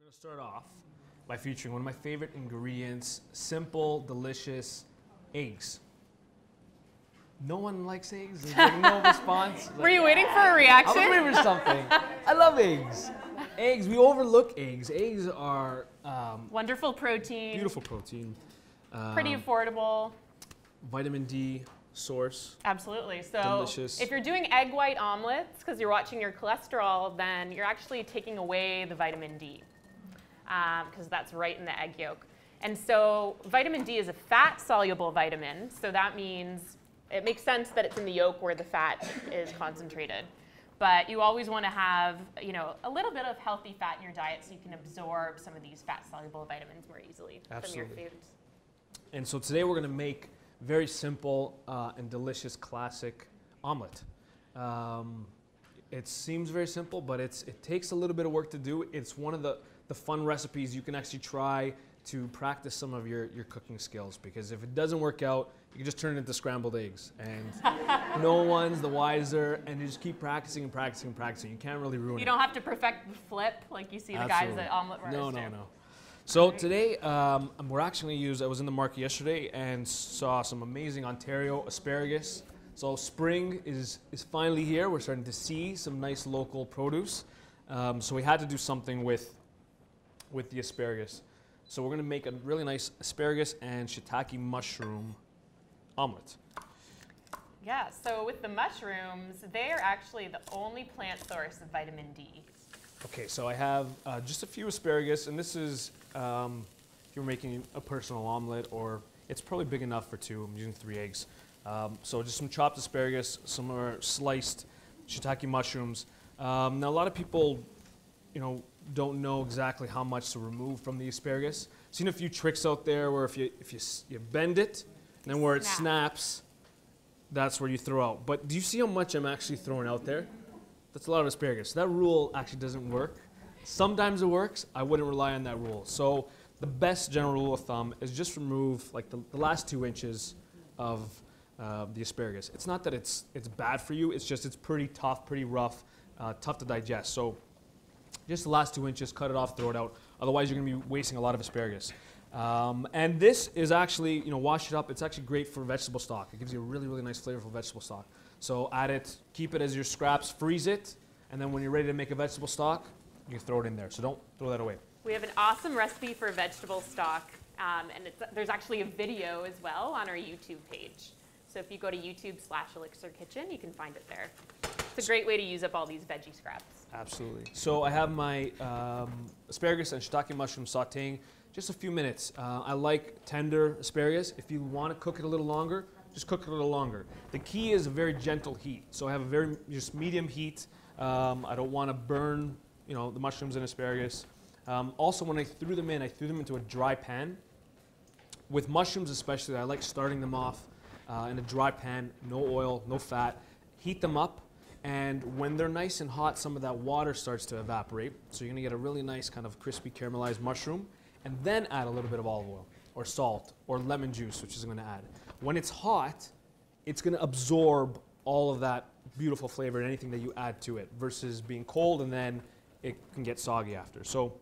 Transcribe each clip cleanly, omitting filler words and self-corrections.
going to start off by featuring one of my favorite ingredients, simple, delicious eggs. No one likes eggs? There's like no response? Were you waiting for a reaction? I was waiting for something. I love eggs. Eggs, we overlook eggs. Eggs are wonderful protein. Beautiful protein. Pretty affordable. Vitamin D source. Absolutely. So delicious. If you're doing egg white omelets because you're watching your cholesterol, then you're actually taking away the vitamin D because that's right in the egg yolk. And so vitamin D is a fat-soluble vitamin, so that means it makes sense that it's in the yolk where the fat is concentrated. But you always want to have, a little bit of healthy fat in your diet so you can absorb some of these fat-soluble vitamins more easily from your foods. And so today we're going to make very simple and delicious classic omelet. It seems very simple, but it takes a little bit of work to do. It's one of the fun recipes you can actually try to practice some of your cooking skills, because if it doesn't work out, you can just turn it into scrambled eggs and no one's the wiser, and you just keep practicing and practicing and practicing. You can't really ruin it. You don't have to perfect the flip like you see the guys at Omelette Brothers do. No. So today, we're actually going to use, I was in the market yesterday and saw some amazing Ontario asparagus. So spring is finally here. We're starting to see some nice local produce. So we had to do something with the asparagus. So we're going to make a really nice asparagus and shiitake mushroom omelet. Yeah, so with the mushrooms, they are actually the only plant source of vitamin D. Okay, so I have just a few asparagus, and this is, if you're making a personal omelet, or it's probably big enough for two. I'm using 3 eggs. So just some chopped asparagus, some are sliced shiitake mushrooms. Now a lot of people, don't know exactly how much to remove from the asparagus. I've seen a few tricks out there where if you bend it, and then where it snaps, that's where you throw out. But do you see how much I'm actually throwing out there? That's a lot of asparagus. That rule actually doesn't work. Sometimes it works. I wouldn't rely on that rule. So the best general rule of thumb is just remove like the last 2 inches of the asparagus. It's not that it's bad for you. It's just it's pretty tough, pretty rough, tough to digest. So just the last 2 inches, cut it off, throw it out. Otherwise, you're going to be wasting a lot of asparagus. And this is actually, wash it up. It's actually great for vegetable stock. It gives you a really, really nice flavorful vegetable stock. So add it, keep it as your scraps, freeze it, and then when you're ready to make a vegetable stock, you can throw it in there. So don't throw that away. We have an awesome recipe for vegetable stock, and there's actually a video as well on our YouTube page. So if you go to YouTube/ELLICSR Kitchen, you can find it there. It's a great way to use up all these veggie scraps. Absolutely. So I have my asparagus and shiitake mushroom sauteing just a few minutes. I like tender asparagus. If you want to cook it a little longer, just cook it a little longer. The key is a very gentle heat. So I have a very just medium heat. I don't want to burn, the mushrooms and asparagus. Also, when I threw them into a dry pan. With mushrooms especially, I like starting them off in a dry pan, no oil, no fat. Heat them up, and when they're nice and hot, some of that water starts to evaporate. So you're going to get a really nice kind of crispy caramelized mushroom, and then add a little bit of olive oil or salt or lemon juice, which is going to add. When it's hot, it's going to absorb all of that beautiful flavor and anything that you add to it, versus being cold and then it can get soggy after. So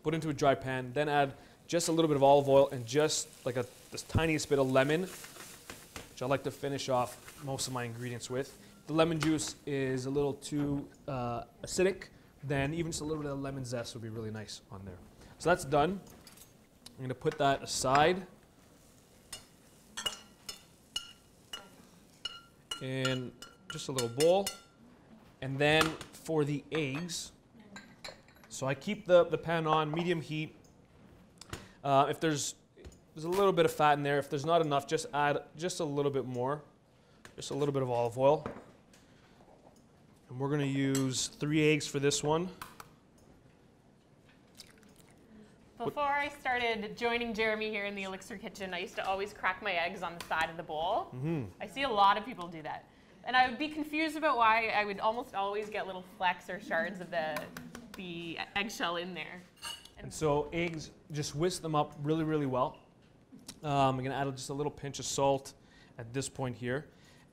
put into a dry pan, then add just a little bit of olive oil and just like this tiniest bit of lemon, which I like to finish off most of my ingredients with. The lemon juice is a little too acidic, then even just a little bit of lemon zest would be really nice on there. So that's done. I'm going to put that aside. In just a little bowl. And then for the eggs, so I keep the pan on medium heat. If there's a little bit of fat in there, if there's not enough, just add just a little bit more, just a little bit of olive oil. And we're going to use 3 eggs for this one. Before I started joining Jeremy here in the ELLICSR Kitchen, I used to always crack my eggs on the side of the bowl. Mm-hmm. I see a lot of people do that. And I would be confused about why I would almost always get little flecks or shards of the eggshell in there. And so eggs, just whisk them up really, really well. I'm going to add just a little pinch of salt at this point here.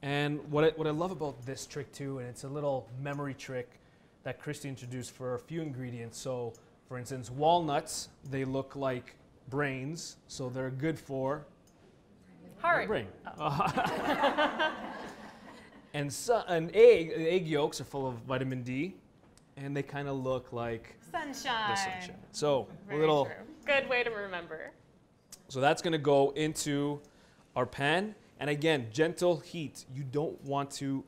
And what I love about this trick too, and it's a little memory trick that Christy introduced for a few ingredients. So For instance, walnuts, they look like brains, so they're good for Heart. brain. Oh. And egg yolks are full of vitamin D, and they kind of look like Sunshine. the sunshine. So Very a little. true. Good way to remember. So that's going to go into our pan, and again, gentle heat. You don't want to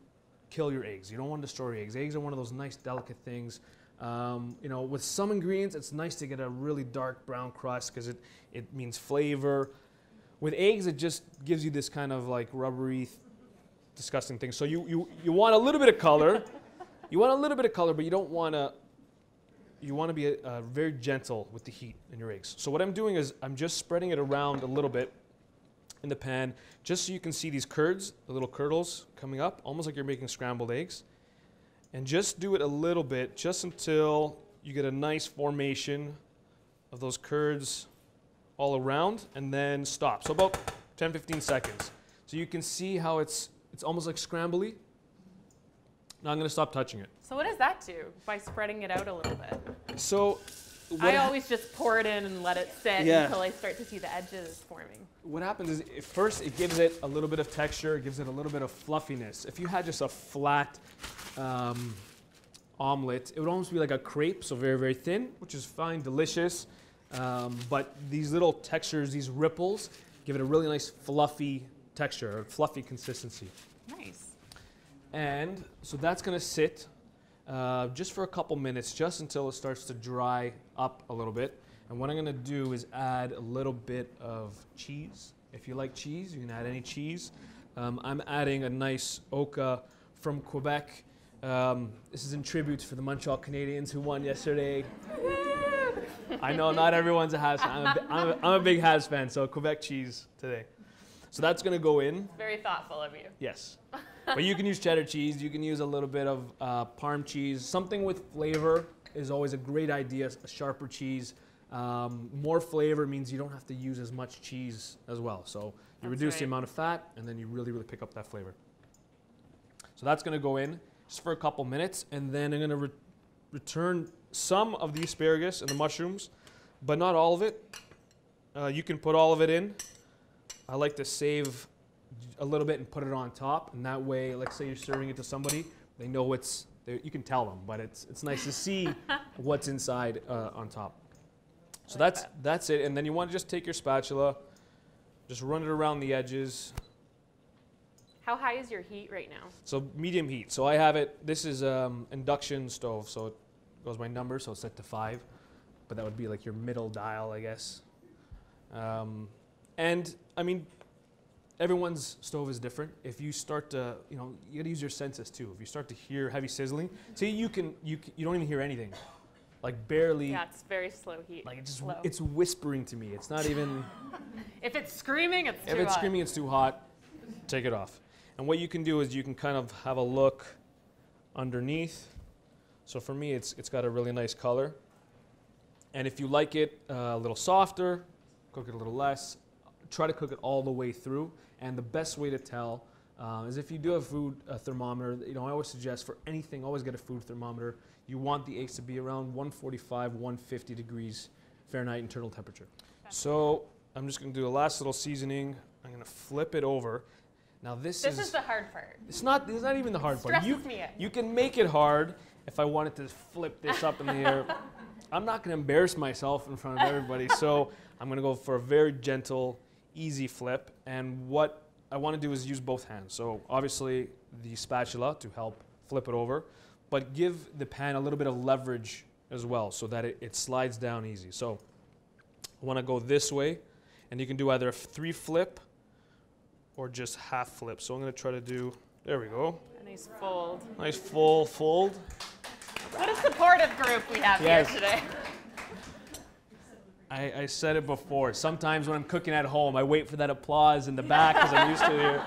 kill your eggs. You don't want to destroy your eggs. Eggs are one of those nice, delicate things. You know, with some ingredients, it's nice to get a really dark brown crust because it means flavor. With eggs, it just gives you this kind of like rubbery, disgusting thing. So you want a little bit of color. You want a little bit of color, but you don't want to. You want to be very gentle with the heat in your eggs. So what I'm doing is I'm just spreading it around a little bit in the pan, just so you can see these curds, the little curdles coming up, almost like you're making scrambled eggs. And just do it a little bit, just until you get a nice formation of those curds all around, and then stop. So about 10-15 seconds. So you can see how it's almost like scrambly. Now I'm going to stop touching it. So what does that do by spreading it out a little bit? So I always just pour it in and let it sit until I start to see the edges forming. What happens is, first it gives it a little bit of texture, it gives it a little bit of fluffiness. If you had just a flat omelet, it would almost be like a crepe, so very, very thin, which is fine, delicious. But these little textures, these ripples, give it a really nice fluffy texture, or fluffy consistency. Nice. And so that's going to sit just for a couple minutes, just until it starts to dry up a little bit. And what I'm going to do is add a little bit of cheese. If you like cheese, you can add any cheese. I'm adding a nice Oka from Quebec. This is in tribute for the Montreal Canadiens who won yesterday. I know not everyone's a Habs fan. I'm a big Habs fan, so Quebec cheese today. So that's going to go in. Very thoughtful of you. Yes. But you can use cheddar cheese. You can use a little bit of Parm cheese. Something with flavor is always a great idea, a sharper cheese. More flavor means you don't have to use as much cheese as well. So you reduce the amount of fat, and then you really, really pick up that flavor. So that's going to go in just for a couple minutes, and then I'm going to return some of the asparagus and the mushrooms, but not all of it. You can put all of it in. I like to save a little bit and put it on top, and that way, like say you're serving it to somebody, they know you can tell them, but it's nice to see what's inside on top. So that's it, and then you want to just take your spatula, just run it around the edges. How high is your heat right now? So medium heat. So I have it, this is induction stove, so it goes by number, so it's set to 5, but that would be like your middle dial, I guess. And I mean, everyone's stove is different. If you start to, you gotta use your senses too. If you start to hear heavy sizzling, see you don't even hear anything, like barely. Yeah, it's very slow heat. Like it's whispering to me. It's not even. If it's screaming, it's too hot. If it's screaming, it's too hot. Take it off. And what you can do is you can kind of have a look underneath. So for me, it's got a really nice color. And if you like it a little softer, cook it a little less. Try to cook it all the way through. And the best way to tell is if you do have a thermometer. I always suggest for anything, always get a food thermometer. You want the eggs to be around 145, 150 degrees Fahrenheit internal temperature. So I'm just going to do the last little seasoning. I'm going to flip it over. Now this is the hard part. It's not even the hard part. Stresses me out. You can make it hard if I wanted to flip this up in the air. I'm not going to embarrass myself in front of everybody, so I'm going to go for a very gentle, easy flip. And what I want to do is use both hands. So obviously the spatula to help flip it over, but give the pan a little bit of leverage as well so that it slides down easy. So I want to go this way, and you can do either a 3 flip or just half flip. So I'm going to try to do, there we go. A nice fold. Nice full fold. What a supportive group we have here today. I said it before. Sometimes when I'm cooking at home, I wait for that applause in the back because I'm used to it.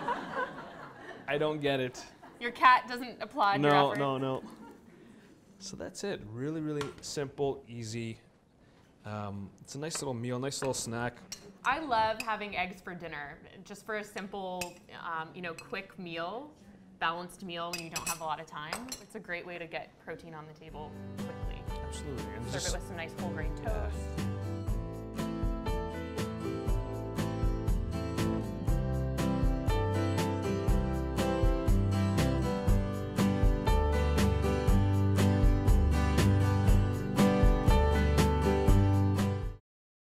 I don't get it. Your cat doesn't applaud your effort? No. So that's it. Really, really simple, easy. It's a nice little meal, nice little snack. I love having eggs for dinner, just for a simple, quick meal. balanced meal when you don't have a lot of time. It's a great way to get protein on the table quickly. Absolutely. And Serve it with some nice whole grain toast.